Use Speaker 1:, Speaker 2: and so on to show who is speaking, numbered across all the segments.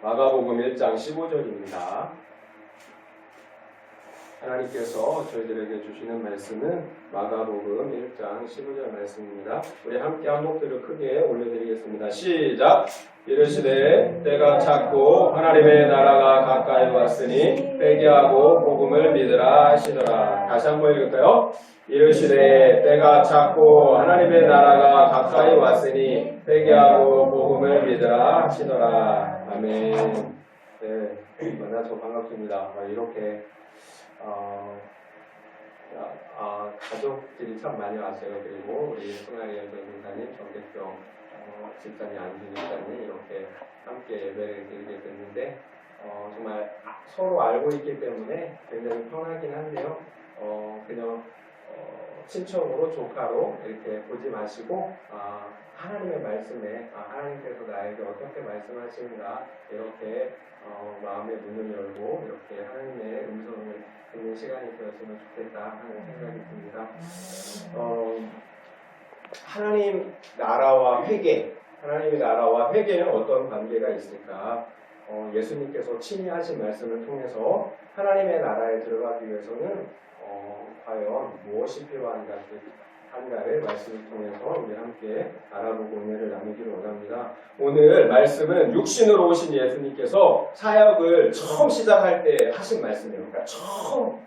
Speaker 1: 마가복음 1장 15절입니다. 하나님께서 저희들에게 주시는 말씀은 마가복음 1장 15절 말씀입니다. 우리 함께 한 목소리를 크게 올려드리겠습니다. 시작! 이르시되 때가 찼고 하나님의 나라가 가까이 왔으니 회개하고 복음을 믿으라 하시더라. 다시 한번 읽을까요? 이르시되 때가 찼고 하나님의 나라가 가까이 왔으니 회개하고 복음을 믿으라 하시더라. 아멘. 네, 만나서 반갑습니다. 이렇게 가족들이 참 많이 왔어요. 그리고 우리 송아리 전사님, 정대병 집사님, 안수 집사님 이렇게 함께 예배를 드리게 됐는데 정말 서로 알고 있기 때문에 굉장히 편하긴 한데요. 그냥 친척으로 조카로 이렇게 보지 마시고 하나님의 말씀에 하나님께서 나에게 어떻게 말씀하시는가 이렇게 마음의 문을 열고 이렇게 하나님의 음성을 듣는 시간이 되었으면 좋겠다 하는 생각이 듭니다. 하나님 나라와 회개, 하나님의 나라와 회개는 어떤 관계가 있을까? 예수님께서 친히 하신 말씀을 통해서 하나님의 나라에 들어가기 위해서는 과연 무엇이 필요한가를 말씀을 통해서 우리 함께 알아보고 은혜를 나누기를 원합니다. 오늘 말씀은 육신으로 오신 예수님께서 사역을 처음 시작할 때 하신 말씀이에요. 그러니까 처음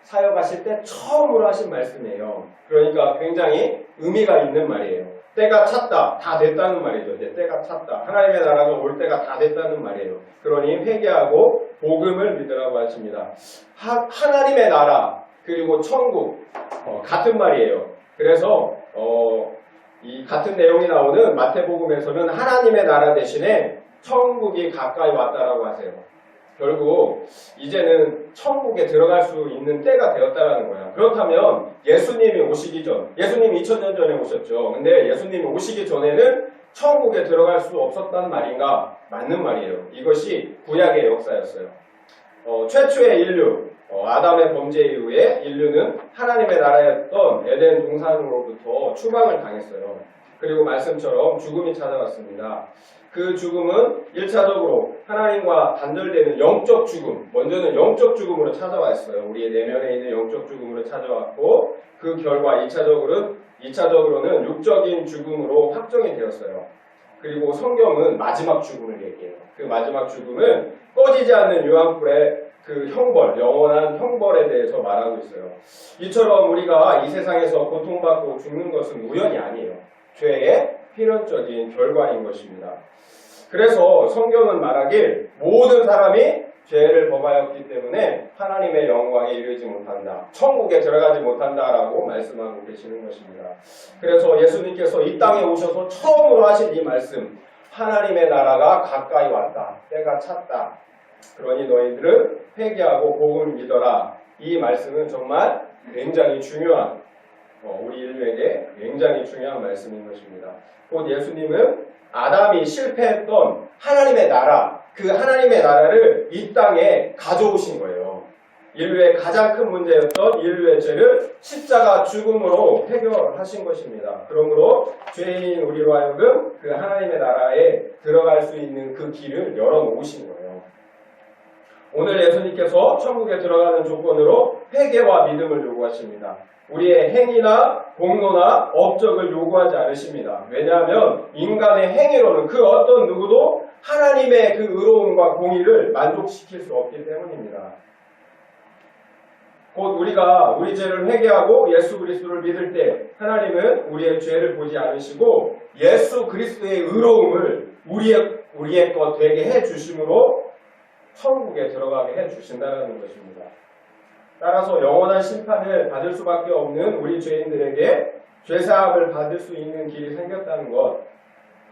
Speaker 1: 사역하실 때 처음으로 하신 말씀이에요. 그러니까 굉장히 의미가 있는 말이에요. 때가 찼다, 다 됐다는 말이죠. 이제 때가 찼다. 하나님의 나라가 올 때가 다 됐다는 말이에요. 그러니 회개하고 복음을 믿으라고 하십니다. 하나님의 나라 그리고 천국 같은 말이에요. 그래서 이 같은 내용이 나오는 마태복음에서는 하나님의 나라 대신에 천국이 가까이 왔다라고 하세요. 결국 이제는 천국에 들어갈 수 있는 때가 되었다라는 거야. 그렇다면 예수님이 오시기 전, 예수님이 2000년 전에 오셨죠. 근데 예수님이 오시기 전에는 천국에 들어갈 수 없었단 말인가? 맞는 말이에요. 이것이 구약의 역사였어요. 최초의 인류, 아담의 범죄 이후에 인류는 하나님의 나라였던 에덴 동산으로부터 추방을 당했어요. 그리고 말씀처럼 죽음이 찾아왔습니다. 그 죽음은 1차적으로 하나님과 단절되는 영적 죽음, 먼저는 영적 죽음으로 찾아왔어요. 우리의 내면에 있는 영적 죽음으로 찾아왔고 그 결과 2차적으로는 육적인 죽음으로 확정이 되었어요. 그리고 성경은 마지막 죽음을 얘기해요. 그 마지막 죽음은 꺼지지 않는 유황불의 그 형벌, 영원한 형벌에 대해서 말하고 있어요. 이처럼 우리가 이 세상에서 고통받고 죽는 것은 우연이 아니에요. 죄의 필연적인 결과인 것입니다. 그래서 성경은 말하길 모든 사람이 죄를 범하였기 때문에 하나님의 영광에 이르지 못한다. 천국에 들어가지 못한다라고 말씀하고 계시는 것입니다. 그래서 예수님께서 이 땅에 오셔서 처음으로 하신 이 말씀, 하나님의 나라가 가까이 왔다. 때가 찼다. 그러니 너희들은 회개하고 복음을 믿어라. 이 말씀은 정말 굉장히 중요한 우리 인류에게 굉장히 중요한 말씀인 것입니다. 곧 예수님은 아담이 실패했던 하나님의 나라, 그 하나님의 나라를 이 땅에 가져오신 거예요. 인류의 가장 큰 문제였던 인류의 죄를 십자가 죽음으로 해결하신 것입니다. 그러므로 죄인인 우리로 하여금 그 하나님의 나라에 들어갈 수 있는 그 길을 열어놓으신 거예요. 오늘 예수님께서 천국에 들어가는 조건으로 회개와 믿음을 요구하십니다. 우리의 행위나 공로나 업적을 요구하지 않으십니다. 왜냐하면 인간의 행위로는 그 어떤 누구도 하나님의 그 의로움과 공의를 만족시킬 수 없기 때문입니다. 곧 우리가 우리 죄를 회개하고 예수 그리스도를 믿을 때 하나님은 우리의 죄를 보지 않으시고 예수 그리스도의 의로움을 우리의 것 되게 해주심으로 천국에 들어가게 해주신다는 것입니다. 따라서 영원한 심판을 받을 수밖에 없는 우리 죄인들에게 죄사함을 받을 수 있는 길이 생겼다는 것,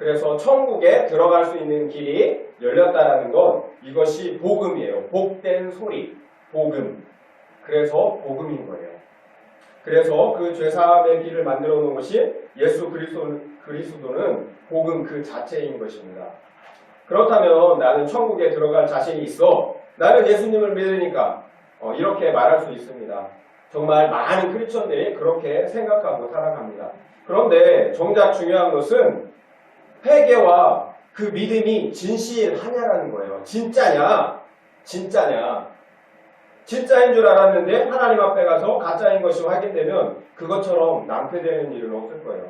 Speaker 1: 그래서 천국에 들어갈 수 있는 길이 열렸다는 것, 이것이 복음이에요. 복된 소리, 복음. 그래서 복음인 거예요. 그래서 그 죄사함의 길을 만들어 놓은 것이 예수 그리스도는 복음 그 자체인 것입니다. 그렇다면 나는 천국에 들어갈 자신이 있어. 나는 예수님을 믿으니까 이렇게 말할 수 있습니다. 정말 많은 크리스천들이 그렇게 생각하고 살아갑니다. 그런데 정작 중요한 것은 회개와 그 믿음이 진실하냐라는 거예요. 진짜냐? 진짜냐? 진짜인 줄 알았는데 하나님 앞에 가서 가짜인 것이 확인되면 그것처럼 낭패되는 일은 없을 거예요.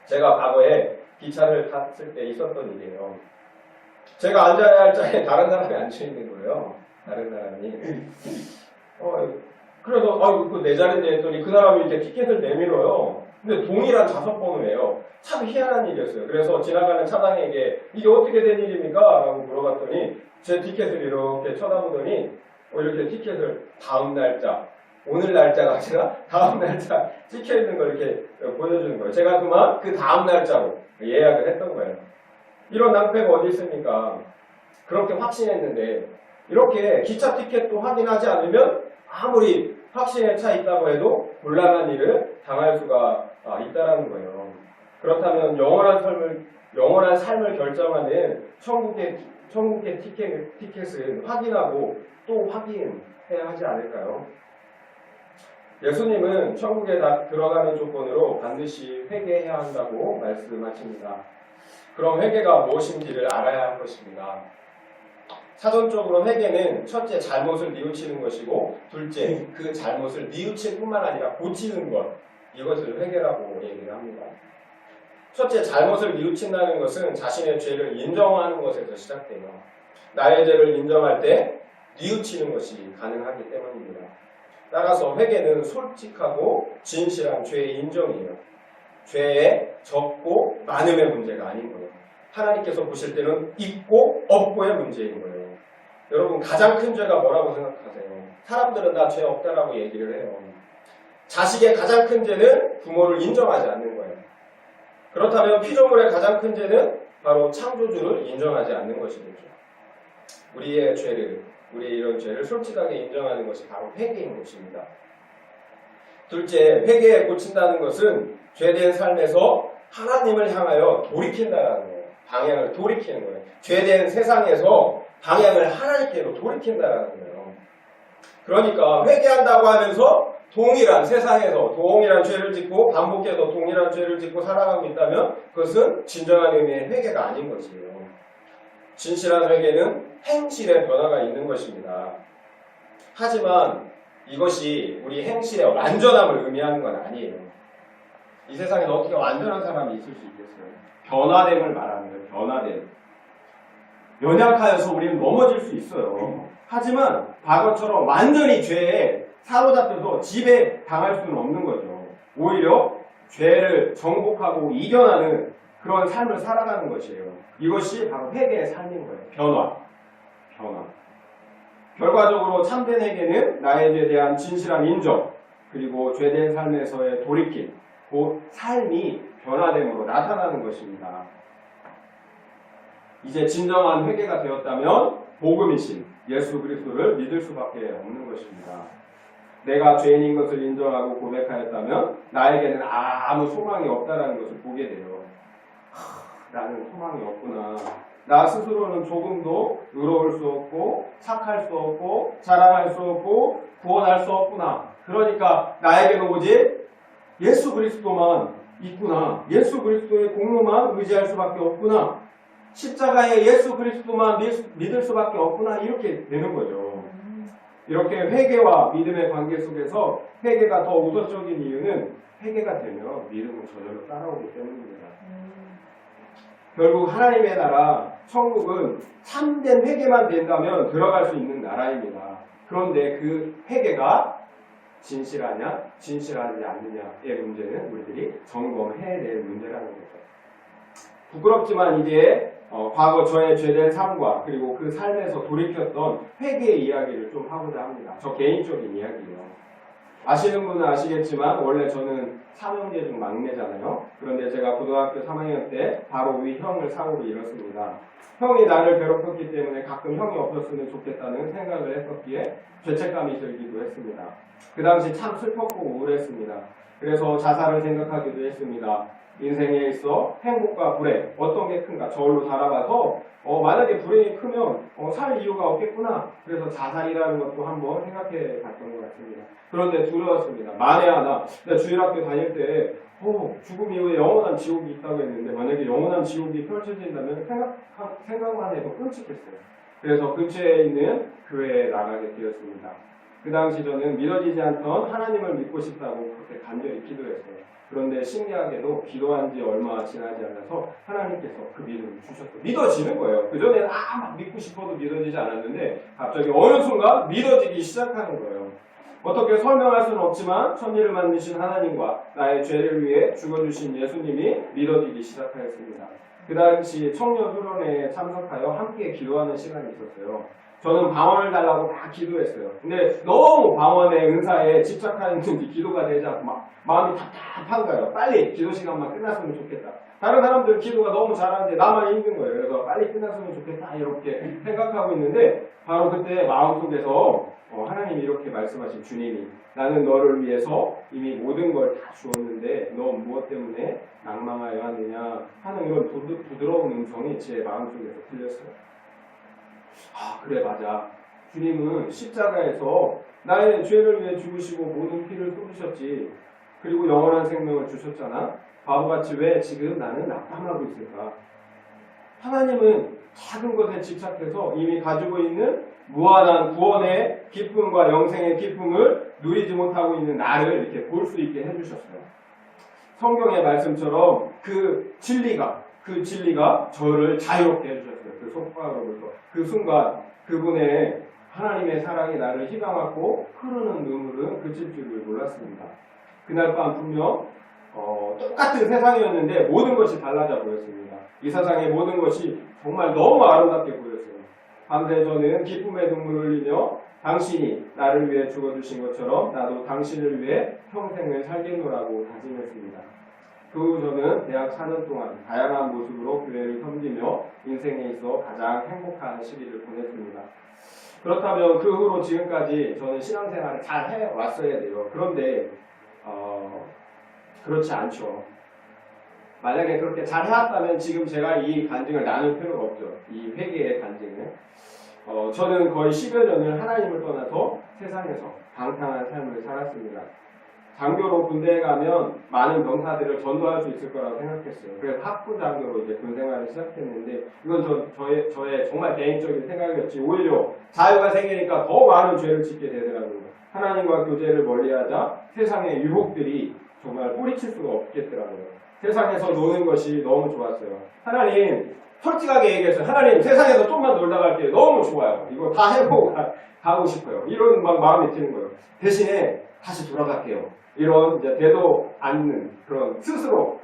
Speaker 1: 제가 과거에 기차를 탔을 때 있었던 일이에요. 제가 앉아야 할 자리에 다른 사람이 앉아있는 거예요. 다른 사람이. 그래서 이거 내 자리인데 했더니 그 사람이 이렇게 티켓을 내밀어요. 근데 동일한 좌석번호예요. 참 희한한 일이었어요. 그래서 지나가는 차장에게 이게 어떻게 된 일입니까? 라고 물어봤더니 제 티켓을 이렇게 쳐다보더니 이렇게 티켓을 다음 날짜, 오늘 날짜가 아니라 다음 날짜 찍혀있는 걸 이렇게 보여주는 거예요. 제가 그만 그 다음 날짜로 예약을 했던 거예요. 이런 낭패가 어디 있습니까? 그렇게 확신했는데 이렇게 기차 티켓도 확인하지 않으면 아무리 확신에 차 있다고 해도 곤란한 일을 당할 수가 있다는 거예요. 그렇다면 영원한 삶을 결정하는 천국의 티켓을 확인하고 또 확인해야 하지 않을까요? 예수님은 천국에 들어가는 조건으로 반드시 회개해야 한다고 말씀하십니다. 그럼 회개가 무엇인지를 알아야 할 것입니다. 사전적으로 회개는 첫째 잘못을 뉘우치는 것이고 둘째 그 잘못을 뉘우칠 뿐만 아니라 고치는 것, 이것을 회개라고 얘기를 합니다. 첫째 잘못을 뉘우친다는 것은 자신의 죄를 인정하는 것에서 시작돼요. 나의 죄를 인정할 때 뉘우치는 것이 가능하기 때문입니다. 따라서 회개는 솔직하고 진실한 죄의 인정이에요. 죄의 적고 많음의 문제가 아닌 거예요. 하나님께서 보실 때는 있고 없고의 문제인 거예요. 여러분 가장 큰 죄가 뭐라고 생각하세요? 사람들은 다 죄 없다라고 얘기를 해요. 자식의 가장 큰 죄는 부모를 인정하지 않는 거예요. 그렇다면 피조물의 가장 큰 죄는 바로 창조주를 인정하지 않는 것이겠죠. 우리의 이런 죄를 솔직하게 인정하는 것이 바로 회개인 것입니다. 둘째, 회개에 고친다는 것은 죄된 삶에서 하나님을 향하여 돌이킨다는 거예요. 방향을 돌이키는 거예요. 죄된 세상에서 방향을 하나님께로 돌이킨다는 거예요. 그러니까 회개한다고 하면서 동일한 세상에서 동일한 죄를 짓고 반복해서 동일한 죄를 짓고 살아가고 있다면 그것은 진정한 의미의 회개가 아닌 것이에요. 진실한 회개는 행실의 변화가 있는 것입니다. 하지만 이것이 우리 행실의 완전함을 의미하는 건 아니에요. 이 세상에서 어떻게 완전한 사람이 있을 수 있겠어요? 변화됨을 말하는 거예요. 변화됨. 연약하여서 우리는 넘어질 수 있어요. 하지만 과거처럼 완전히 죄에 사로잡혀서 지배당할 수는 없는 거죠. 오히려 죄를 정복하고 이겨나는 그런 삶을 살아가는 것이에요. 이것이 바로 회개의 삶인 거예요. 변화. 결과적으로 참된 회개는 나에 대한 진실한 인정, 그리고 죄된 삶에서의 돌이킴, 곧 삶이 변화됨으로 나타나는 것입니다. 이제 진정한 회개가 되었다면 복음이신 예수 그리스도를 믿을 수밖에 없는 것입니다. 내가 죄인인 것을 인정하고 고백하였다면 나에게는 아무 소망이 없다는 것을 보게 돼요. 나는 소망이 없구나. 나 스스로는 조금도 의로울 수 없고 착할 수 없고 자랑할 수 없고 구원할 수 없구나. 그러니까 나에게는 오직 예수 그리스도만 있구나. 예수 그리스도의 공로만 의지할 수밖에 없구나. 십자가에 예수 그리스도만 믿을 수밖에 없구나. 이렇게 되는 거죠. 이렇게 회개와 믿음의 관계 속에서 회개가 더 우선적인 이유는 회개가 되면 믿음은 저절로 따라오기 때문입니다. 결국 하나님의 나라, 천국은 참된 회개만 된다면 들어갈 수 있는 나라입니다. 그런데 그 회개가 진실하냐, 진실하지 않느냐의 문제는 우리들이 점검해야 될 문제라는 거죠. 부끄럽지만 이제 과거 저의 죄된 삶과 그리고 그 삶에서 돌이켰던 회개의 이야기를 좀 하고자 합니다. 저 개인적인 이야기예요. 아시는 분은 아시겠지만 원래 저는 3형제 중 막내잖아요. 그런데 제가 고등학교 3학년 때 바로 위 형을 사고로 잃었습니다. 형이 나를 괴롭혔기 때문에 가끔 형이 없었으면 좋겠다는 생각을 했었기에 죄책감이 들기도 했습니다. 그 당시 참 슬펐고 우울했습니다. 그래서 자살을 생각하기도 했습니다. 인생에 있어 행복과 불행 어떤 게 큰가 저울로 달아봐서 만약에 불행이 크면 살 이유가 없겠구나. 그래서 자살이라는 것도 한번 생각해 봤던 것 같습니다. 그런데 두려웠습니다. 만에 하나 내가 주일학교 다닐 때 죽음 이후에 영원한 지옥이 있다고 했는데 만약에 영원한 지옥이 펼쳐진다면 생각만 해도 끔찍했어요. 그래서 근처에 있는 교회에 나가게 되었습니다. 그 당시 저는 믿어지지 않던 하나님을 믿고 싶다고 그렇게 간절히 기도했어요. 그런데 신기하게도 기도한 지 얼마 지나지 않아서 하나님께서 그 믿음을 주셨어요. 믿어지는 거예요. 그전에는 막 믿고 싶어도 믿어지지 않았는데 갑자기 어느 순간 믿어지기 시작하는 거예요. 어떻게 설명할 수는 없지만 천지를 만드신 하나님과 나의 죄를 위해 죽어주신 예수님이 믿어지기 시작하였습니다. 그 당시 청년 수련회에 참석하여 함께 기도하는 시간이 있었어요. 저는 방언을 달라고 막 기도했어요. 근데 너무 방언의 은사에 집착하는지 기도가 되지 않고 막 마음이 답답한 거예요. 빨리 기도 시간만 끝났으면 좋겠다. 다른 사람들 기도가 너무 잘하는데 나만 힘든 거예요. 그래서 빨리 끝났으면 좋겠다 이렇게 생각하고 있는데 바로 그때 마음속에서 하나님이 이렇게 말씀하신 주님이 나는 너를 위해서 이미 모든 걸 다 주었는데 너 무엇 때문에 낭망하여 하느냐 하는 이런 부드러운 음성이 제 마음속에서 들렸어요. 그래 맞아. 주님은 십자가에서 나의 죄를 위해 죽으시고 모든 피를 쏟으셨지. 그리고 영원한 생명을 주셨잖아. 바보같이 왜 지금 나는 낙담하고 있을까? 하나님은 작은 것에 집착해서 이미 가지고 있는 무한한 구원의 기쁨과 영생의 기쁨을 누리지 못하고 있는 나를 이렇게 볼 수 있게 해주셨어요. 성경의 말씀처럼 그 진리가 저를 자유롭게 해주셨어요. 그 속박으로부터. 그 순간 그분의 하나님의 사랑이 나를 휘감았고 흐르는 눈물은 그칠 줄을 몰랐습니다. 그날 밤 분명 똑같은 세상이었는데 모든 것이 달라져 보였습니다. 이 세상의 모든 것이 정말 너무 아름답게 보였어요. 밤새 저는 기쁨의 눈물을 흘리며 당신이 나를 위해 죽어주신 것처럼 나도 당신을 위해 평생을 살겠노라고 다짐했습니다. 그 후 저는 대학 4년 동안 다양한 모습으로 교회를 섬기며 인생에 있어 가장 행복한 시기를 보냈습니다. 그렇다면 그 후로 지금까지 저는 신앙생활을 잘 해왔어야 돼요. 그런데 그렇지 않죠. 만약에 그렇게 잘 해왔다면 지금 제가 이 간증을 나눌 필요가 없죠. 이 회개의 간증을. 저는 거의 10여 년을 하나님을 떠나서 세상에서 방탕한 삶을 살았습니다. 장교로 군대에 가면 많은 병사들을 전도할 수 있을 거라고 생각했어요. 그래서 학부 장교로 이제 군 생활을 시작했는데 이건 저의 정말 개인적인 생각이었지 오히려 자유가 생기니까 더 많은 죄를 짓게 되더라고요. 하나님과 교제를 멀리하자 세상의 유혹들이 정말 뿌리칠 수가 없겠더라고요. 세상에서 노는 것이 너무 좋았어요. 하나님 솔직하게 얘기했어요. 하나님 세상에서 좀만 놀다 갈게요. 너무 좋아요. 이거 다 해보고 가고 싶어요. 이런 막 마음이 드는 거예요. 대신에 다시 돌아갈게요. 이런 이제 되도 않는 그런 스스로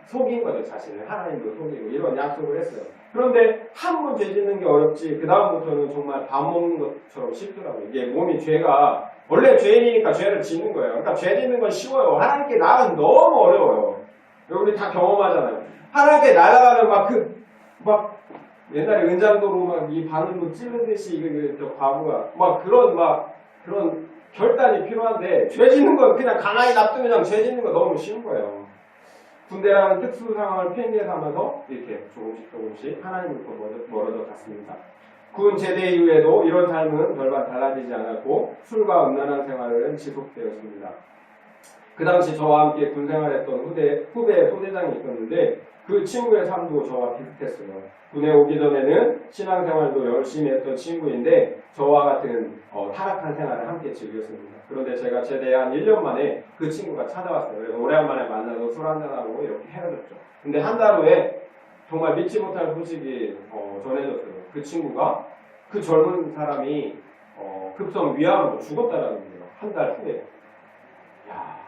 Speaker 1: 속인 거죠. 자신을 하나님도 속이고 이런 약속을 했어요. 그런데 한 번 죄 짓는 게 어렵지 그 다음부터는 정말 밥 먹는 것처럼 쉽더라고요. 이게 몸이 죄가 원래 죄인이니까 죄를 짓는 거예요. 그러니까 죄 짓는 건 쉬워요. 하나님께 나가는 너무 어려워요. 우리 다 경험하잖아요. 하나님께 날아가면 막 옛날에 은장도로 막 이 바늘로 찌르듯이 저 과부가 그런 결단이 필요한데 죄 짓는 건 그냥 가만히 놔두면 그냥 죄 짓는 건 너무 쉬운 거예요. 군대라는 특수 상황을 핑계 삼아서 이렇게 조금씩 하나님부터 멀어져 갔습니다. 군 제대 이후에도 이런 삶은 별반 달라지지 않았고 술과 음란한 생활은 지속되었습니다. 그 당시 저와 함께 군 생활했던 후배 소대장이 있었는데 그 친구의 삶도 저와 비슷했어요. 군에 오기 전에는 신앙생활도 열심히 했던 친구인데 저와 같은 타락한 생활을 함께 즐겼습니다. 그런데 제가 제대한 1년 만에 그 친구가 찾아왔어요. 그래서 오랜만에 만나서 술 한잔하고 이렇게 헤어졌죠. 근데 한 달 후에 정말 믿지 못할 소식이 전해졌어요. 그 친구가 그 젊은 사람이 급성 위암으로 죽었다라는 거예요. 한 달 후에. 야,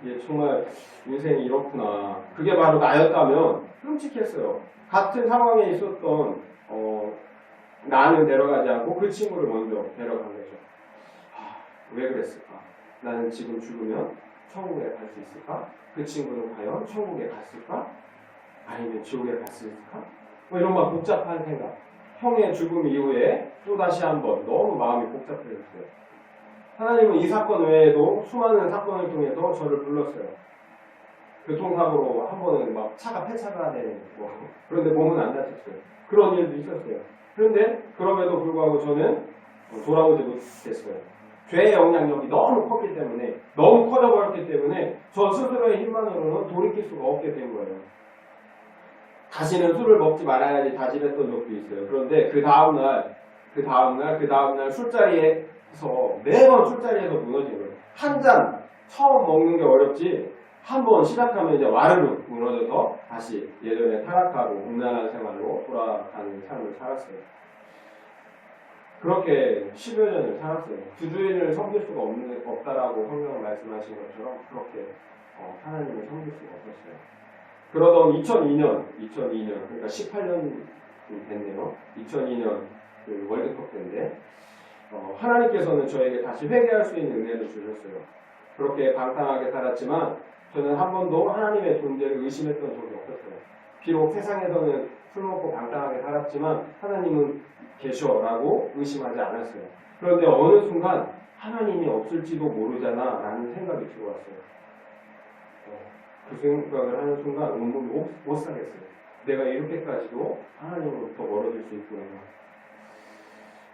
Speaker 1: 이게 정말 인생이 이렇구나. 그게 바로 나였다면 끔찍했어요. 같은 상황에 있었던 나는 데려가지 않고 그 친구를 먼저 데려간 거죠. 왜 그랬을까? 나는 지금 죽으면 천국에 갈 수 있을까? 그 친구는 과연 천국에 갔을까? 아니면 지옥에 갔을까? 이런 막 복잡한 생각. 형의 죽음 이후에 또다시 한번 너무 마음이 복잡해졌어요. 하나님은 이 사건 외에도 수많은 사건을 통해서 저를 불렀어요. 교통사고로 한 번은 막 차가 폐차가 되는 거. 그런데 몸은 안 다쳤어요. 그런 일도 있었어요. 그런데 그럼에도 불구하고 저는 돌아오지 못했어요. 죄의 영향력이 너무 컸기 때문에, 너무 커져버렸기 때문에 저 스스로의 힘만으로는 돌이킬 수가 없게 된 거예요. 다시는 술을 먹지 말아야지 다짐했던 적도 있어요. 그런데 그 다음날 술자리에서 매번 술자리에서 무너진 거예요. 한 잔 처음 먹는 게 어렵지 한 번 시작하면 이제 와르르 무너져서 다시 예전에 타락하고 음란한 생활로 돌아가는 삶을 살았어요. 그렇게 10여 년을 살았어요. 주주인을 섬길 수가 없다라고 성경 말씀하신 것처럼 그렇게 하나님을 섬길 수가 없었어요. 그러던 2002년 그러니까 18년 됐네요. 2002년 그 월드컵 때인데 하나님께서는 저에게 다시 회개할 수 있는 은혜를 주셨어요. 그렇게 방탕하게 살았지만 저는 한 번도 하나님의 존재를 의심했던 적이 없었어요. 비록 세상에서는 술 먹고 방탕하게 살았지만 하나님은 계셔라고 의심하지 않았어요. 그런데 어느 순간 하나님이 없을지도 모르잖아 라는 생각이 들어왔어요. 그 생각을 하는 순간 온몸이 못 살겠어요. 내가 이렇게까지도 하나님으로부터 멀어질 수 있구나.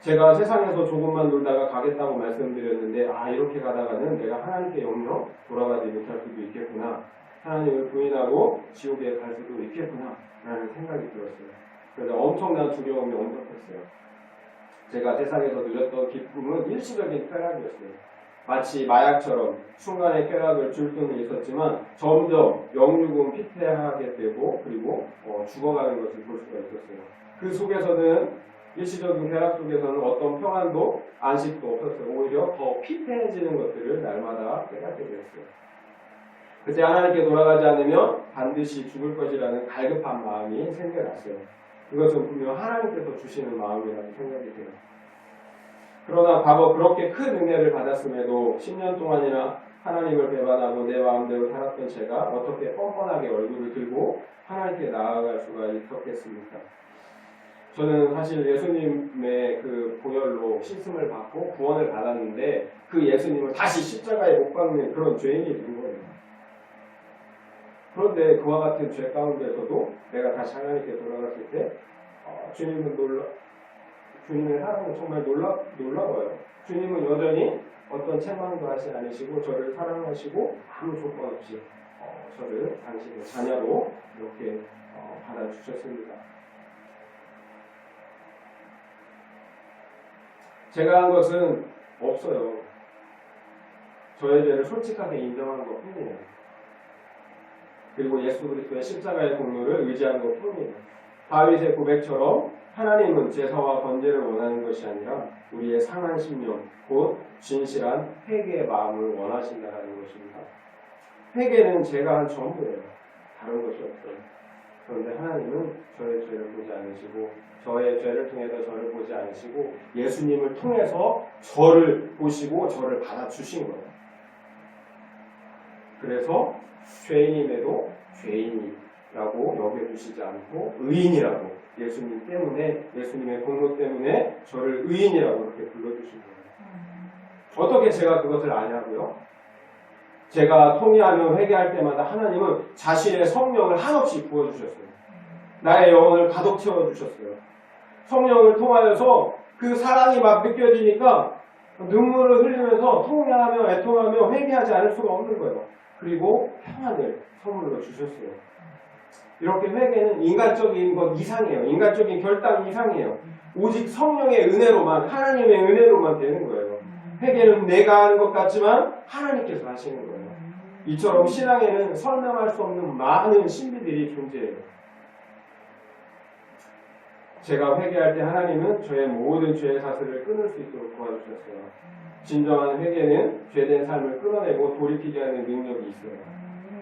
Speaker 1: 제가 세상에서 조금만 놀다가 가겠다고 말씀드렸는데 이렇게 가다가는 내가 하나님께 영영 돌아가지 못할 수도 있겠구나. 하나님을 부인하고 지옥에 갈 수도 있겠구나 라는 생각이 들었어요. 그래서 엄청난 두려움이 엄습했어요. 제가 세상에서 누렸던 기쁨은 일시적인 쾌락이었어요. 마치 마약처럼 순간의 쾌락을 줄 수는 있었지만 점점 영육은 피폐하게 되고 그리고 죽어가는 것을 볼 수가 있었어요. 그 속에서는 일시적인 쾌락 속에서는 어떤 평안도 안식도 없었어요. 오히려 더 피폐해지는 것들을 날마다 깨닫게 되었어요. 그때 하나님께 돌아가지 않으면 반드시 죽을 것이라는 갈급한 마음이 생겨났어요. 이것은 분명 하나님께서 주시는 마음이라는 생각이 들어요. 그러나 과거 그렇게 큰 은혜를 받았음에도 10년 동안이나 하나님을 배반하고 내 마음대로 살았던 제가 어떻게 뻔뻔하게 얼굴을 들고 하나님께 나아갈 수가 있었겠습니까? 저는 사실 예수님의 그 보혈로 씻음을 받고 구원을 받았는데 그 예수님을 다시 십자가에 못 박는 그런 죄인이 된 거예요. 그런데 그와 같은 죄 가운데서도 내가 다시 하나님께 돌아갔을 때 주님의 사랑은 정말 놀라워요. 주님은 여전히 어떤 책망도 하지 않으시고 저를 사랑하시고 아무 조건 없이 저를 당신의 자녀로 이렇게 받아주셨습니다. 제가 한 것은 없어요. 저의 죄를 솔직하게 인정한 것 뿐이에요. 그리고 예수 그리스도의 십자가의 공로를 의지한 것 뿐이에요. 다윗의 고백처럼 하나님은 제사와 번제를 원하는 것이 아니라 우리의 상한 심령, 곧 진실한 회개의 마음을 원하신다는 것입니다. 회개는 제가 한 전부예요. 다른 것이 없어요. 그런데 하나님은 저의 죄를 보지 않으시고 저의 죄를 통해서 저를 보지 않으시고 예수님을 통해서 저를 보시고 저를 받아주신 거예요. 그래서 죄인임에도 죄인이라고 여겨주시지 않고 의인이라고 예수님 때문에 예수님의 공로 때문에 저를 의인이라고 그렇게 불러주신 거예요. 어떻게 제가 그것을 아냐고요? 제가 통회하며 회개할 때마다 하나님은 자신의 성령을 한없이 부어주셨어요. 나의 영혼을 가득 채워주셨어요. 성령을 통하여서 그 사랑이 막 느껴지니까 눈물을 흘리면서 통회하며 애통하며 회개하지 않을 수가 없는 거예요. 그리고 평안을 선물로 주셨어요. 이렇게 회개는 인간적인 것 이상이에요. 인간적인 결단 이상이에요. 오직 성령의 은혜로만, 하나님의 은혜로만 되는 거예요. 회개는 내가 하는 것 같지만 하나님께서 하시는 거예요. 이처럼 신앙에는 설명할 수 없는 많은 신비들이 존재해요. 제가 회개할 때 하나님은 저의 모든 죄의 사슬을 끊을 수 있도록 도와주셨어요. 진정한 회개는 죄된 삶을 끊어내고 돌이키게 하는 능력이 있어요.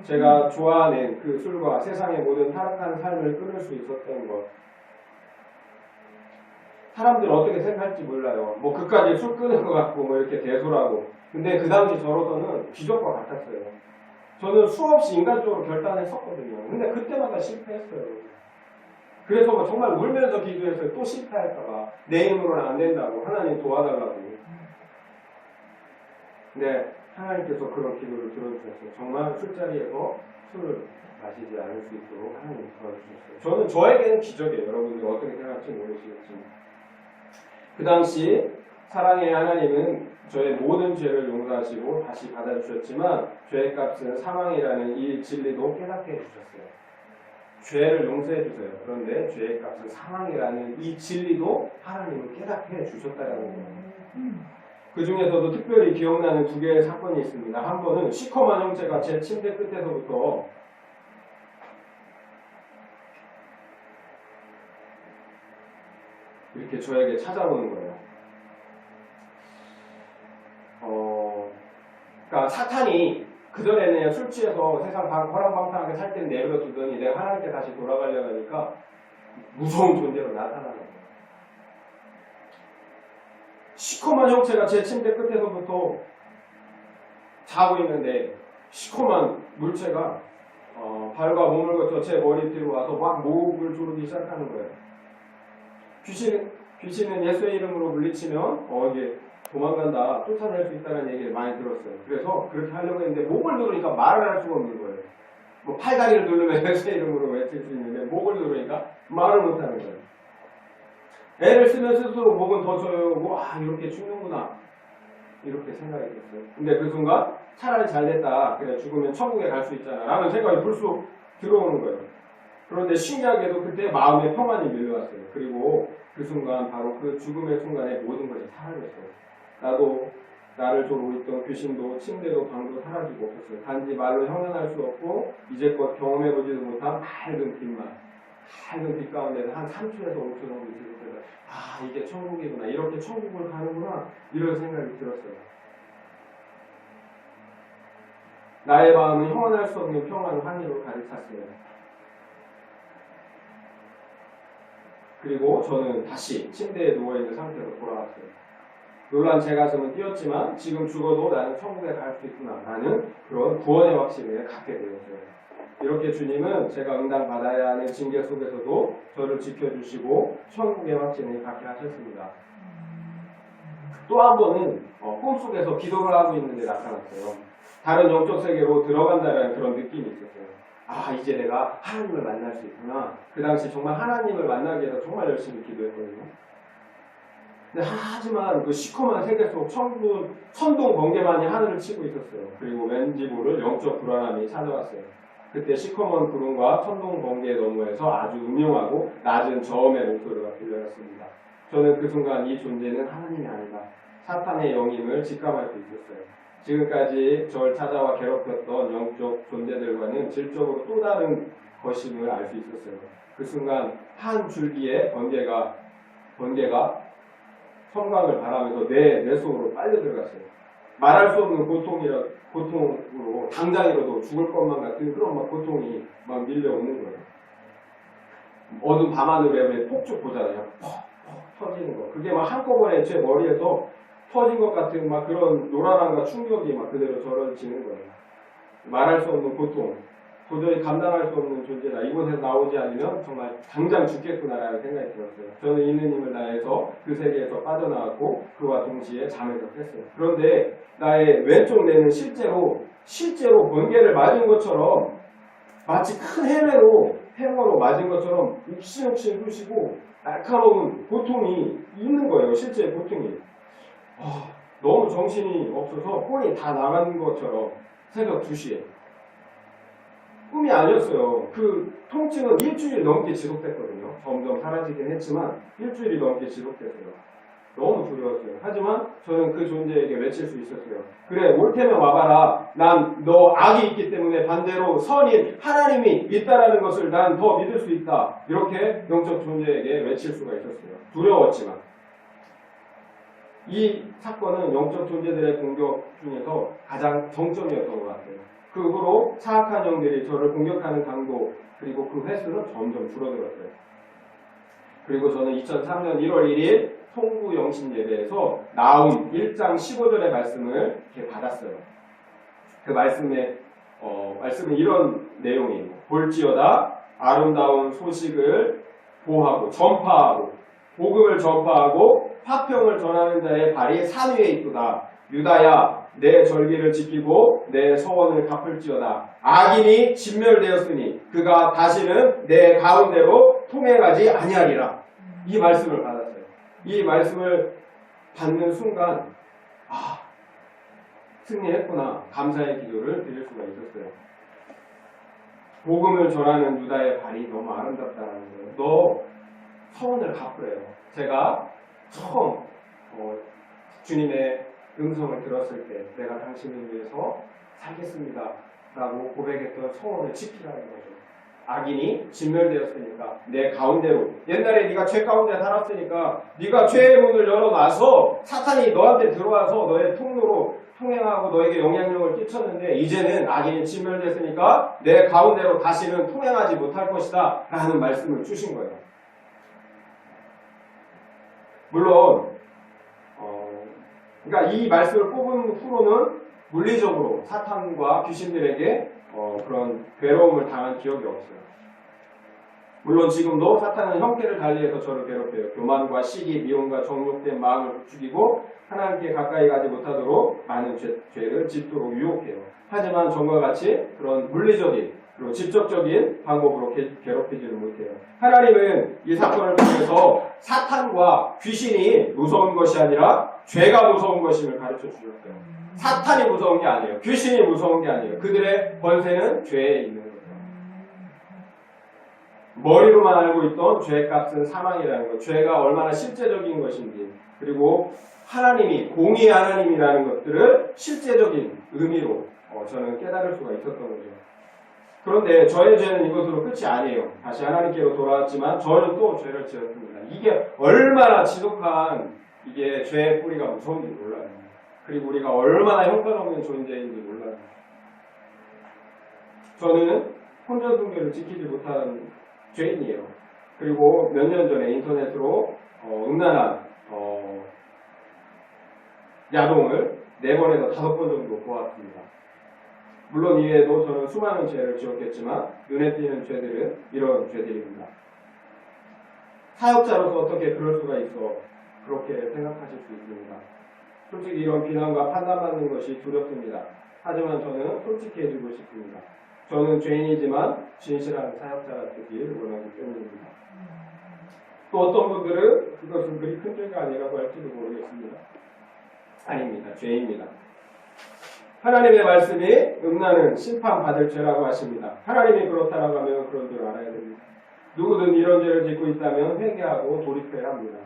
Speaker 1: 제가 좋아하는 그 술과 세상의 모든 타락한 삶을 끊을 수 있었던 것. 사람들은 어떻게 생각할지 몰라요. 뭐 그까지 술 끊은 것 같고 뭐 이렇게 대소라고. 근데 그 당시 저로서는 기적과 같았어요. 저는 수없이 인간적으로 결단했었거든요. 근데 그때마다 실패했어요. 그래서 뭐 정말 울면서 기도했어요. 또 실패할까봐. 내 힘으로는 안 된다고. 하나님 도와달라고. 근데 하나님께서 그런 기도를 들어주셨어요. 정말 술자리에서 술을 마시지 않을 수 있도록 하나님 도와주셨어요. 저에게는 기적이에요. 여러분들 어떻게 생각할지 모르시겠지만 그 당시 사랑의 하나님은 저의 모든 죄를 용서하시고 다시 받아주셨지만 죄의 값은 사망이라는 이 진리도 깨닫게 해주셨어요. 죄를 용서해 주세요. 그런데 죄의 값은 사망이라는 이 진리도 하나님은 깨닫게 해주셨다는 거예요. 그 중에서도 특별히 기억나는 두 개의 사건이 있습니다. 한 번은 시커먼 형체가 제 침대 끝에서부터 이렇게 저에게 찾아오는 거예요. 그러니까 사탄이 그전에는 그냥 술 취해서 세상 허랑방탕하게 살 때는 내버려 두더니 내가 하나님께 다시 돌아가려고 하니까 무서운 존재로 나타나는 거예요. 시커먼 형체가 제 침대 끝에서부터 자고 있는데 시커먼 물체가 발과 몸을 거쳐 제 머리 뒤로 와서 막 목을 조르기 시작하는 거예요. 귀신은 예수의 이름으로 물리치면 이게 도망간다, 쫓아낼 수 있다는 얘기를 많이 들었어요. 그래서 그렇게 하려고 했는데 목을 누르니까 말을 할 수가 없는 거예요. 뭐 팔다리를 누르면 예수의 이름으로 외칠 수 있는데 목을 누르니까 말을 못하는 거예요. 애를 쓰면 쓸수록 목은 더 조여오고 이렇게 죽는구나 이렇게 생각이 들었어요. 근데 그 순간 차라리 잘됐다, 그래 죽으면 천국에 갈 수 있잖아 라는 생각이 불쑥 들어오는 거예요. 그런데 신기하게도 그때 마음에 평안이 밀려왔어요. 그리고 그 순간 바로 그 죽음의 순간에 모든 것이 사라졌어요. 나를 조르고 있던 귀신도 침대도 방도 사라지고 없었어요. 단지 말로 형용할 수 없고 이제껏 경험해보지도 못한 맑은 빛 가운데서 한 3초에서 5초 정도 있을 때가 이게 천국이구나, 이렇게 천국을 가는구나 이런 생각이 들었어요. 나의 마음은 형언할 수 없는 평안 환희로 가득 찼어요. 그리고 저는 다시 침대에 누워있는 상태로 돌아왔어요. 놀란 제 가슴은 뛰었지만 지금 죽어도 나는 천국에 갈 수 있구나 라는 그런 구원의 확신을 갖게 되었어요. 이렇게 주님은 제가 응당받아야 하는 징계 속에서도 저를 지켜주시고 천국의 확신을 갖게 하셨습니다. 또 한 번은 꿈속에서 기도를 하고 있는데 나타났어요. 다른 영적 세계로 들어간다는 그런 느낌이 있었어요. 이제 내가 하나님을 만날 수 있구나. 그 당시 정말 하나님을 만나기 위해서 정말 열심히 기도했거든요. 근데 하지만 그 시커먼 세계 속 천둥 번개만이 하늘을 치고 있었어요. 그리고 왠지 모를 영적 불안함이 찾아왔어요. 그때 시커먼 구름과 천둥 번개 너머에서 아주 음흉하고 낮은 저음의 목소리가 들려왔습니다. 저는 그 순간 이 존재는 하나님이 아니다, 사탄의 영임을 직감할 수 있었어요. 지금까지 저를 찾아와 괴롭혔던 영적 존재들과는 질적으로 또 다른 것임을 알 수 있었어요. 그 순간 한 줄기의 번개가 성광을 바라면서 내 속으로 빨려 들어갔어요. 말할 수 없는 고통으로 당장이라도 죽을 것만 같은 그런 고통이 밀려오는 거예요. 어두운 밤하늘에 폭죽 보잖아요. 퍽 터지는 거. 그게 한꺼번에 제 머리에서 터진 것 같은 그런 요란함과 충격이 그대로 저러지는 거예요. 말할 수 없는 고통, 도저히 감당할 수 없는 존재다. 이곳에서 나오지 않으면 정말 당장 죽겠구나라는 생각이 들었어요. 저는 있는 힘을 다해서 그 세계에서 빠져나왔고 그와 동시에 잠에서 깼어요. 그런데 나의 왼쪽 뇌는 실제로 번개를 맞은 것처럼 마치 큰 해머로 맞은 것처럼 욱신욱신 쑤시고 날카로운 고통이 있는 거예요. 실제 고통이. 너무 정신이 없어서 혼이 다 나간 것처럼 새벽 2시에. 꿈이 아니었어요. 그 통증은 일주일 넘게 지속됐거든요. 점점 사라지긴 했지만 일주일이 넘게 지속됐어요. 너무 두려웠어요. 하지만 저는 그 존재에게 외칠 수 있었어요. 그래, 올 테면 와봐라. 난 너 악이 있기 때문에 반대로 선인 하나님이 있다라는 것을 난 더 믿을 수 있다. 이렇게 영적 존재에게 외칠 수가 있었어요. 두려웠지만. 이 사건은 영적 존재들의 공격 중에서 가장 정점이었던 것 같아요. 그 후로 사악한 영들이 저를 공격하는 강도 그리고 그 횟수는 점점 줄어들었어요. 그리고 저는 2003년 1월 1일 송구 영신 예배에서 나움 1장 15절의 말씀을 이렇게 받았어요. 그 말씀은 이런 내용이에요. 볼지어다 아름다운 소식을 보하고 전파하고 복음을 전파하고 화평을 전하는 자의 발이 산 위에 있도다. 유다야 내 절기를 지키고 내 서원을 갚을지어다. 악인이 진멸되었으니 그가 다시는 내 가운데로 통행하지 아니하리라. 이 말씀을 받았어요. 이 말씀을 받는 순간 승리했구나. 감사의 기도를 드릴 수가 있었어요. 복음을 전하는 유다의 발이 너무 아름답다는 거예요. 너 서원을 갚으래요. 제가 처음 주님의 음성을 들었을 때 내가 당신을 위해서 살겠습니다 라고 고백했던 서원을 지키라는 거죠. 악인이 진멸되었으니까 내 가운데로, 옛날에 네가 죄 가운데 살았으니까 네가 죄의 문을 열어놔서 사탄이 너한테 들어와서 너의 통로로 통행하고 너에게 영향력을 끼쳤는데 이제는 악인이 진멸됐으니까 내 가운데로 다시는 통행하지 못할 것이다 라는 말씀을 주신 거예요. 물론 그러니까 이 말씀을 뽑은 후로는 물리적으로 사탄과 귀신들에게 그런 괴로움을 당한 기억이 없어요. 물론 지금도 사탄은 형태를 달리해서 저를 괴롭혀요. 교만과 시기, 미움과 정욕된 마음을 죽이고 하나님께 가까이 가지 못하도록 많은 죄를 짓도록 유혹해요. 하지만 전과 같이 그런 물리적인 그리고 직접적인 방법으로 괴롭히지를 못해요. 하나님은 이 사건을 통해서 사탄과 귀신이 무서운 것이 아니라 죄가 무서운 것임을 가르쳐 주셨어요. 사탄이 무서운 게 아니에요. 귀신이 무서운 게 아니에요. 그들의 권세는 죄에 있는 거예요. 머리로만 알고 있던 죄값은 사망이라는 것, 죄가 얼마나 실제적인 것인지, 그리고 하나님이 공의의 하나님이라는 것들을 실제적인 의미로 저는 깨달을 수가 있었던 거죠. 그런데 저의 죄는 이것으로 끝이 아니에요. 다시 하나님께로 돌아왔지만 저는 또 죄를 지었습니다. 이게 얼마나 지독한 이게 죄의 뿌리가 무서운지 몰라요. 그리고 우리가 얼마나 형편없는 존재인지 몰라요. 저는 혼전순결을 지키지 못한 죄인이에요. 그리고 몇 년 전에 인터넷으로 음란한 야동을 4번에서 5번 정도 보았습니다. 물론 이외에도 저는 수많은 죄를 지었겠지만 눈에 띄는 죄들은 이런 죄들입니다. 사역자로서 어떻게 그럴 수가 있어? 그렇게 생각하실 수 있습니다. 솔직히 이런 비난과 판단받는 것이 두렵습니다. 하지만 저는 솔직해지고 싶습니다. 저는 죄인이지만 진실한 사역자가 되길 원하기 때문입니다. 또 어떤 분들은 그것은 그리 큰 죄가 아니라고 할지도 모르겠습니다. 아닙니다. 죄입니다. 하나님의 말씀이 음란은 심판받을 죄라고 하십니다. 하나님이 그렇다라고 하면 그런 줄 알아야 됩니다. 누구든 이런 죄를 짓고 있다면 회개하고 돌이켜야 합니다.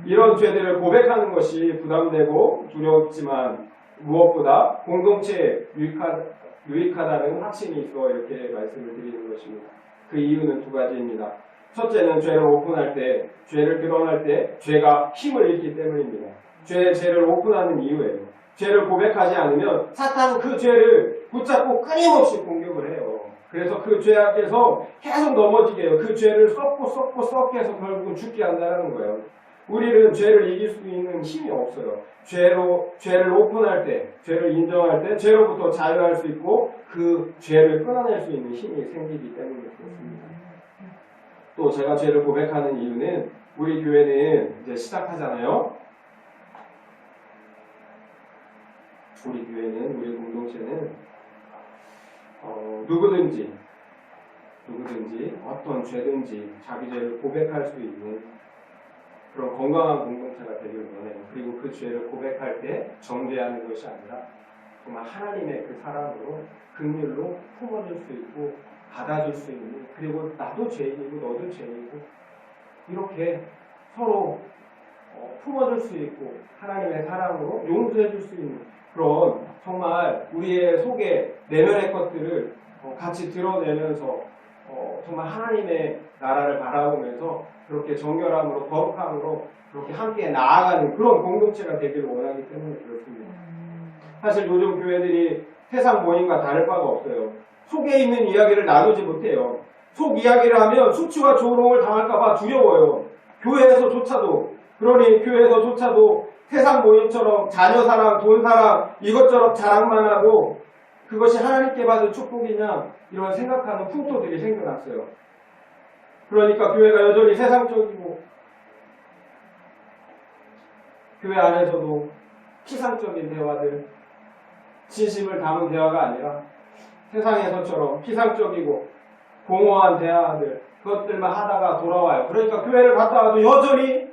Speaker 1: 이런 죄들을 고백하는 것이 부담되고 두렵지만 무엇보다 공동체에 유익하다는 확신이 있어 이렇게 말씀을 드리는 것입니다. 그 이유는 2가지입니다. 첫째는 죄를 오픈할 때, 죄를 드러날 때 죄가 힘을 잃기 때문입니다. 죄를 오픈하는 이유예요. 죄를 고백하지 않으면 사탄은 그 죄를 붙잡고 끊임없이 공격을 해요. 그래서 그 죄 앞에서 계속 넘어지게 해요. 그 죄를 썩게 해서 결국은 죽게 한다는 거예요. 우리는 죄를 이길 수 있는 힘이 없어요. 죄를 오픈할 때, 죄를 인정할 때 죄로부터 자유할 수 있고 그 죄를 끊어낼 수 있는 힘이 생기기 때문에 그렇습니다. 또 제가 죄를 고백하는 이유는 우리 교회는 이제 시작하잖아요. 우리 교회는, 우리 공동체는 누구든지 어떤 죄든지 자기 죄를 고백할 수 있는 그런 건강한 공동체가 되길 원해요. 그리고 그 죄를 고백할 때 정죄하는 것이 아니라 정말 하나님의 그 사랑으로 긍휼로 품어줄 수 있고 받아줄 수 있는, 그리고 나도 죄인이고 너도 죄인이고 이렇게 서로 품어줄 수 있고 하나님의 사랑으로 용서해줄 수 있는 그런 정말 우리의 속에 내면의 것들을 같이 드러내면서 정말 하나님의 나라를 바라보면서 그렇게 정결함으로 거룩함으로 그렇게 함께 나아가는 그런 공동체가 되기를 원하기 때문에 그렇습니다. 사실 요즘 교회들이 세상 모임과 다를 바가 없어요. 속에 있는 이야기를 나누지 못해요. 속 이야기를 하면 수치와 조롱을 당할까 봐 두려워요. 교회에서조차도, 그러니 교회에서조차도 세상 모임처럼 자녀 사랑, 돈 사랑 이것저것 자랑만 하고 그것이 하나님께 받은 축복이냐 이런 생각하는 풍토들이 생겨났어요. 그러니까 교회가 여전히 세상적이고 교회 안에서도 피상적인 대화들, 진심을 담은 대화가 아니라 세상에서처럼 피상적이고 공허한 대화들 그것들만 하다가 돌아와요. 그러니까 교회를 갔다 와도 여전히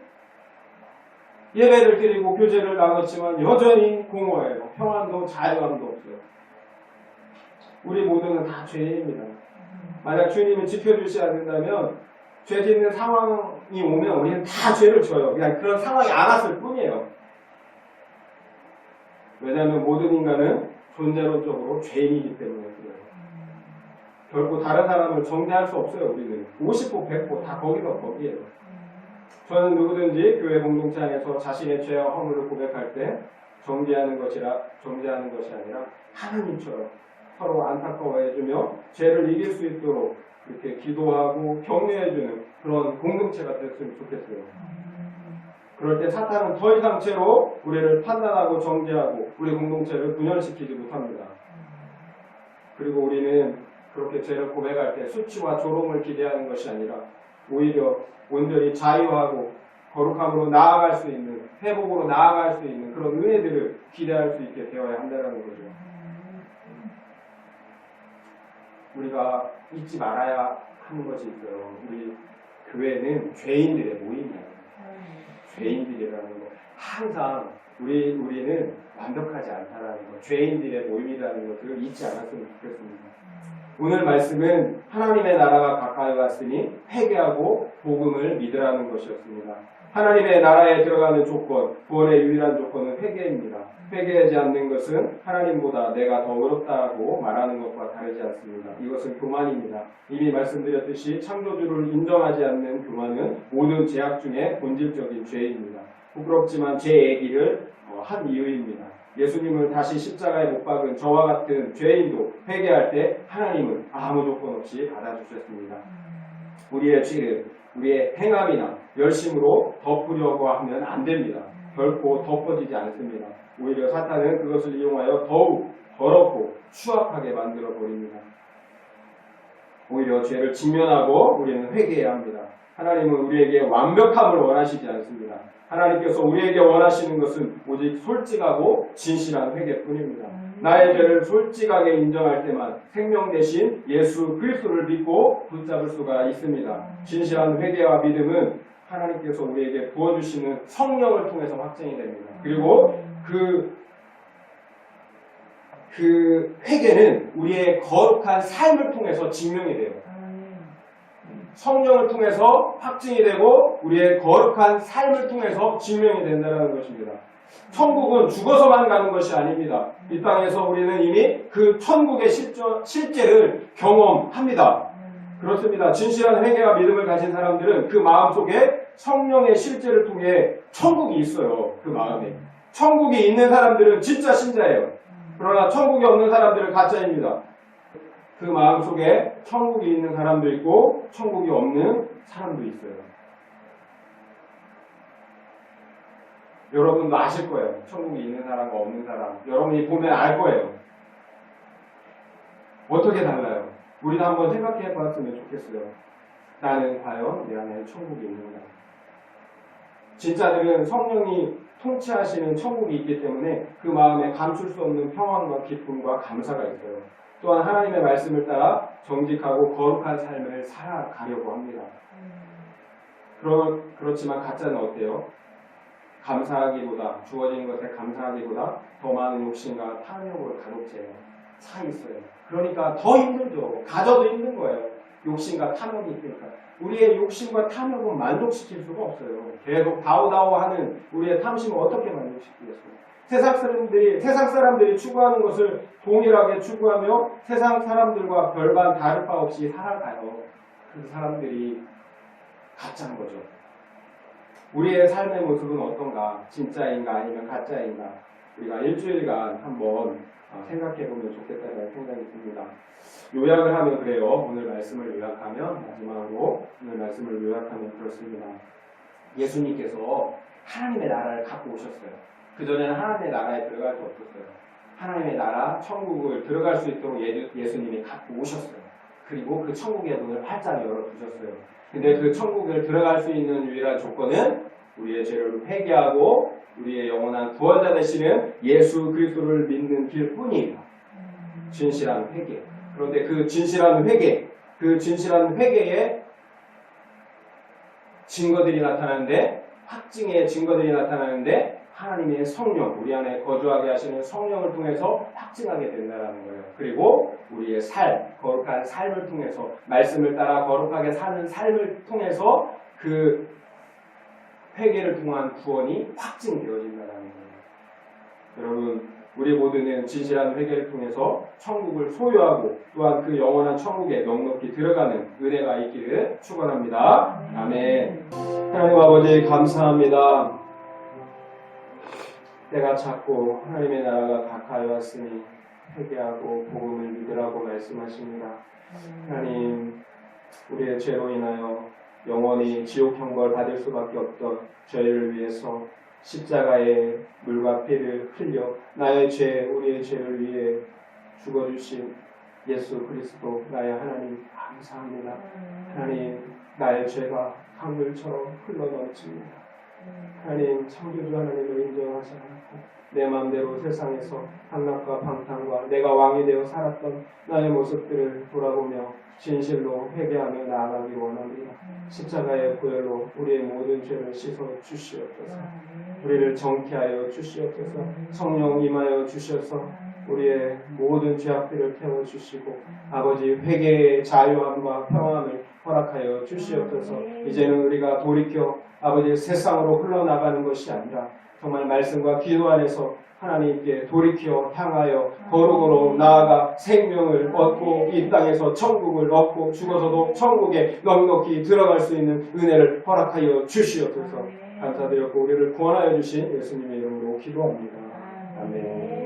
Speaker 1: 예배를 드리고 교제를 나눴지만 여전히 공허해요. 평안도 자유함도 없어요. 우리 모두는 다 죄인입니다. 만약 주님이 지켜주셔야 된다면 죄 짓는 상황이 오면 우리는 다 죄를 져요. 그냥 그런 상황이 안 왔을 뿐이에요. 왜냐하면 모든 인간은 존재론적으로 죄인이기 때문에 그래요. 결코 다른 사람을 정죄할 수 없어요. 우리는 50보 100보 다 거기에요. 저는 누구든지 교회 공동체 안에서 자신의 죄와 허물을 고백할 때 정죄하는 것이 아니라 하나님처럼 서로 안타까워해주며 죄를 이길 수 있도록 이렇게 기도하고 격려해주는 그런 공동체가 됐으면 좋겠어요. 그럴 때 사탄은 더 이상 죄로 우리를 판단하고 정죄하고 우리 공동체를 분열시키지 못합니다. 그리고 우리는 그렇게 죄를 고백할 때 수치와 조롱을 기대하는 것이 아니라 오히려 온전히 자유하고 거룩함으로 나아갈 수 있는, 회복으로 나아갈 수 있는 그런 은혜들을 기대할 수 있게 되어야 한다는 거죠. 우리가 잊지 말아야 하는 것이 있어요. 우리 교회는 죄인들의 모임이에요. 죄인들이라는 거. 항상 우리는 완벽하지 않다라는 거. 죄인들의 모임이라는 것을 잊지 않았으면 좋겠습니다. 오늘 말씀은 하나님의 나라가 가까이 왔으니 회개하고 복음을 믿으라는 것이었습니다. 하나님의 나라에 들어가는 조건, 구원의 유일한 조건은 회개입니다. 회개하지 않는 것은 하나님보다 내가 더 어렵다고 말하는 것과 다르지 않습니다. 이것은 교만입니다. 이미 말씀드렸듯이 창조주를 인정하지 않는 교만은 모든 죄악 중에 본질적인 죄입니다. 부끄럽지만 제 얘기를 한 이유입니다. 예수님을 다시 십자가에 못 박은 저와 같은 죄인도 회개할 때 하나님은 아무 조건 없이 받아주셨습니다. 우리의 죄를 우리의 행함이나 열심으로 덮으려고 하면 안 됩니다. 결코 덮어지지 않습니다. 오히려 사탄은 그것을 이용하여 더욱 더럽고 추악하게 만들어 버립니다. 오히려 죄를 직면하고 우리는 회개해야 합니다. 하나님은 우리에게 완벽함을 원하시지 않습니다. 하나님께서 우리에게 원하시는 것은 오직 솔직하고 진실한 회개뿐입니다. 나의 죄를 솔직하게 인정할 때만 생명 대신 예수 그리스도를 믿고 붙잡을 수가 있습니다. 진실한 회개와 믿음은 하나님께서 우리에게 부어주시는 성령을 통해서 확증이 됩니다. 그리고 그 회개는 우리의 거룩한 삶을 통해서 증명이 돼요. 성령을 통해서 확증이 되고 우리의 거룩한 삶을 통해서 증명이 된다는 것입니다. 천국은 죽어서만 가는 것이 아닙니다. 이 땅에서 우리는 이미 그 천국의 실제를 경험합니다. 그렇습니다. 진실한 회개와 믿음을 가진 사람들은 그 마음속에 성령의 실제를 통해 천국이 있어요. 그 마음에. 천국이 있는 사람들은 진짜 신자예요. 그러나 천국이 없는 사람들은 가짜입니다. 그 마음속에 천국이 있는 사람도 있고 천국이 없는 사람도 있어요. 여러분도 아실 거예요. 천국이 있는 사람과 없는 사람. 여러분이 보면 알 거예요. 어떻게 달라요? 우리도 한번 생각해 봤으면 좋겠어요. 나는 과연 내 안에 천국이 있는가? 진짜들은 성령이 통치하시는 천국이 있기 때문에 그 마음에 감출 수 없는 평안과 기쁨과 감사가 있어요. 또한 하나님의 말씀을 따라 정직하고 거룩한 삶을 살아가려고 합니다. 그렇지만 가짜는 어때요? 감사하기보다 주어진 것에 감사하기보다 더 많은 욕심과 탐욕을 가독제해요. 차 있어요. 그러니까 더 힘들죠. 가져도 힘든 거예요. 욕심과 탐욕이 있으니까. 우리의 욕심과 탐욕은 만족시킬 수가 없어요. 계속 다오다오하는 우리의 탐심을 어떻게 만족시키겠어요? 세상 사람들이 추구하는 것을 동일하게 추구하며 세상 사람들과 별반 다를 바 없이 살아가요. 그 사람들이 가짜인 거죠. 우리의 삶의 모습은 어떤가? 진짜인가 아니면 가짜인가? 우리가 일주일간 한번 생각해보면 좋겠다는 생각이 듭니다. 요약을 하면 그래요. 오늘 말씀을 요약하면 마지막으로 오늘 말씀을 요약하면 그렇습니다. 예수님께서 하나님의 나라를 갖고 오셨어요. 그전에는 하나님의 나라에 들어갈 수 없었어요. 하나님의 나라, 천국을 들어갈 수 있도록 예수님이 갖고 오셨어요. 그리고 그 천국의 문을 활짝 열어두셨어요. 근데 그 천국을 들어갈 수 있는 유일한 조건은 우리의 죄를 회개하고 우리의 영원한 구원자 되시는 예수 그리스도를 믿는 길뿐이에요. 진실한 회개. 그런데 그 진실한 회개에 증거들이 나타나는데, 확증의 증거들이 나타나는데 하나님의 성령, 우리 안에 거주하게 하시는 성령을 통해서 확증하게 된다는 거예요. 그리고 우리의 거룩한 삶을 통해서, 말씀을 따라 거룩하게 사는 삶을 통해서 그 회개를 통한 구원이 확증되어진다는 거예요. 여러분, 우리 모두는 진실한 회개를 통해서 천국을 소유하고 또한 그 영원한 천국에 넉넉히 들어가는 은혜가 있기를 축원합니다. 아멘. 하나님 아버지 감사합니다. 때가 찼고 하나님의 나라가 가까이 왔으니 회개하고 복음을 믿으라고 말씀하십니다. 하나님, 우리의 죄로 인하여 영원히 지옥 형벌 받을 수밖에 없던 저희를 위해서 십자가에 물과 피를 흘려 나의 죄, 우리의 죄를 위해 죽어주신 예수 그리스도 나의 하나님 감사합니다. 하나님, 나의 죄가 강물처럼 흘러넘칩니다. 하나님, 창조주 하나님을 인정하지 않고 내 마음대로 세상에서 한락과 방탕과 내가 왕이 되어 살았던 나의 모습들을 돌아보며 진실로 회개하며 나아가기 원합니다. 십자가의 보혈로 우리의 모든 죄를 씻어 주시옵소서. 우리를 정케하여 주시옵소서. 성령 임하여 주셔서 우리의 모든 죄악들을 태워주시고 아버지 회개의 자유함과 평안을 허락하여 주시옵소서. 이제는 우리가 돌이켜 아버지 세상으로 흘러나가는 것이 아니라 정말 말씀과 기도 안에서 하나님께 돌이켜 향하여 거룩으로 나아가 생명을 얻고 이 땅에서 천국을 얻고 죽어서도 천국에 넉넉히 들어갈 수 있는 은혜를 허락하여 주시옵소서. 감사드렸고 우리를 구원하여 주신 예수님의 이름으로 기도합니다. 아멘.